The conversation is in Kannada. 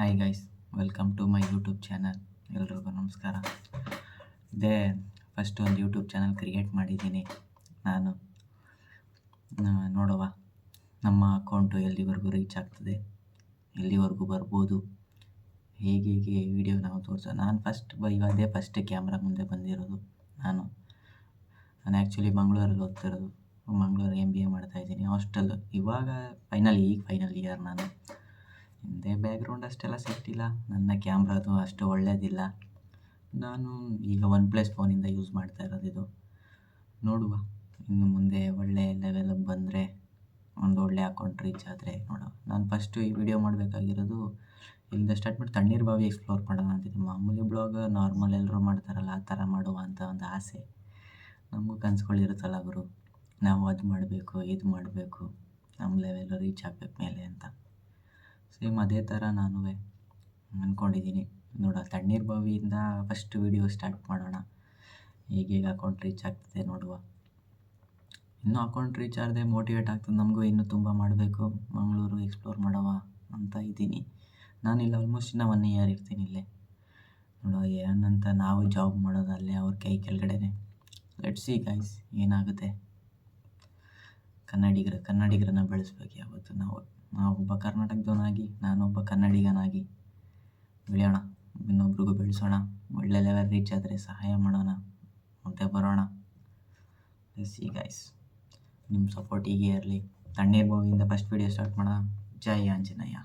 Hi guys, welcome to my YouTube channel. ಎಲ್ರಿಗೂ ನಮಸ್ಕಾರ. ಇದೇ ಫಸ್ಟ್ ಒಂದು ಯೂಟ್ಯೂಬ್ ಚಾನಲ್ ಕ್ರಿಯೇಟ್ ಮಾಡಿದ್ದೀನಿ ನಾನು. ನೋಡುವ ನಮ್ಮ ಅಕೌಂಟು ಎಲ್ಲಿವರೆಗೂ ರೀಚ್ ಆಗ್ತದೆ, ಎಲ್ಲಿವರೆಗೂ ಬರ್ಬೋದು, ಹೇಗೆ ವಿಡಿಯೋ ನಾವು ನಾನು ಅದೇ ಫಸ್ಟ್ ಕ್ಯಾಮ್ರಾ ಮುಂದೆ ಬಂದಿರೋದು. ನಾನು ಆ್ಯಕ್ಚುಲಿ ಮಂಗಳೂರಲ್ಲಿ ಓದ್ತಿರೋದು. ಮಂಗಳೂರು MBA ಮಾಡ್ತಾಯಿದ್ದೀನಿ, ಹಾಸ್ಟೆಲ್. ಈಗ ಫೈನಲ್ ಇಯರ್. ನಾನು ಹಿಂದೆ ಬ್ಯಾಕ್ಗ್ರೌಂಡ್ ಅಷ್ಟೆಲ್ಲ ಸೆಟ್ ಇಲ್ಲ, ನನ್ನ ಕ್ಯಾಮ್ರಾದು ಅಷ್ಟು ಒಳ್ಳೆಯದಿಲ್ಲ. ನಾನು ಈಗ OnePlus ಫೋನಿಂದ ಯೂಸ್ ಮಾಡ್ತಾ ಇರೋದು ಇದು. ನೋಡುವ ಇನ್ನು ಮುಂದೆ ಒಳ್ಳೆ ಲೆವೆಲಿಗೆ ಬಂದರೆ, ಒಂದು ಒಳ್ಳೆ ಅಕೌಂಟ್ ರೀಚ್ ಆದರೆ ನೋಡುವ. ನಾನು ಫಸ್ಟು ಈ ವಿಡಿಯೋ ಮಾಡಬೇಕಾಗಿರೋದು ಇಲ್ಲಿಂದ ಸ್ಟಾರ್ಟ್ ಮಾಡಿ ತಣ್ಣೀರು ಬಾವಿ ಎಕ್ಸ್ಪ್ಲೋರ್ ಮಾಡೋಣ ಅಂತಿದ್ದೆ. ಮಾಮೂಲಿ ಬ್ಲಾಗ್ ನಾರ್ಮಲ್ ಎಲ್ಲರೂ ಮಾಡ್ತಾರಲ್ಲ, ಆ ಥರ ಮಾಡುವ ಅಂತ ಒಂದು ಆಸೆ. ನಮಗೂ ಕನಸುಗಳಿರುತ್ತಲ್ಲ ಗುರು, ನಾವು ಅದು ಮಾಡಬೇಕು, ಇದು ಮಾಡಬೇಕು, ನಮ್ಮ ಲೆವೆಲ್ ರೀಚ್ ಆಗಬೇಕು ಮೇಲೆ ಅಂತ. ಸೇಮ್ ಅದೇ ಥರ ನಾನು ಅಂದ್ಕೊಂಡಿದ್ದೀನಿ. ನೋಡುವ, ತಣ್ಣೀರು ಬಾವಿಯಿಂದ ಫಸ್ಟ್ ವಿಡಿಯೋ ಸ್ಟಾರ್ಟ್ ಮಾಡೋಣ. ಹೇಗೆ ಅಕೌಂಟ್ ರೀಚ್ ಆಗ್ತದೆ ನೋಡುವ. ಇನ್ನೂ ಅಕೌಂಟ್ ರೀಚ್ ಆದರೆ ಮೋಟಿವೇಟ್ ಆಗ್ತದೆ ನಮಗೂ, ಇನ್ನೂ ತುಂಬ ಮಾಡಬೇಕು, ಮಂಗಳೂರು ಎಕ್ಸ್ಪ್ಲೋರ್ ಮಾಡುವ ಅಂತ ಇದ್ದೀನಿ. ನಾನಿಲ್ಲಿ ಆಲ್ಮೋಸ್ಟ್ ಇನ್ನೂ 1 ಇಯರ್ ಇರ್ತೀನಿ ಇಲ್ಲೇ. ನೋಡುವ ಏನಂತ, ನಾವು ಜಾಬ್ ಮಾಡೋದು ಅಲ್ಲೇ ಅವ್ರ ಕೈ ಕೆಳಗಡೆನೆ. ಲೆಟ್ಸ್ ಸಿ ಗೈಸ್, ಏನಾಗುತ್ತೆ. ಕನ್ನಡಿಗರನ್ನ ಬೆಳೆಸ್ಬೇಕು ಯಾವತ್ತು. ನಾವೊಬ್ಬ ಕರ್ನಾಟಕದವನಾಗಿ, ನಾನೊಬ್ಬ ಕನ್ನಡಿಗನಾಗಿ ಬೆಳೆಯೋಣ, ಇನ್ನೊಬ್ರಿಗೂ ಬೆಳೆಸೋಣ. ಒಳ್ಳೆ ಲೆವೆಲ್ ರೀಚ್ ಆದರೆ ಸಹಾಯ ಮಾಡೋಣ, ಮುಂದೆ ಬರೋಣ. ಲೆಟ್ಸ್ ಸಿ ಗೈಸ್, ನಿಮ್ಮ ಸಪೋರ್ಟ್ ಹೀಗೆ ಇರಲಿ. ತಣ್ಣೀರು ಬಾವಿಯಿಂದ ಫಸ್ಟ್ ವಿಡಿಯೋ ಸ್ಟಾರ್ಟ್ ಮಾಡೋಣ. ಜೈ ಆಂಜನೇಯ.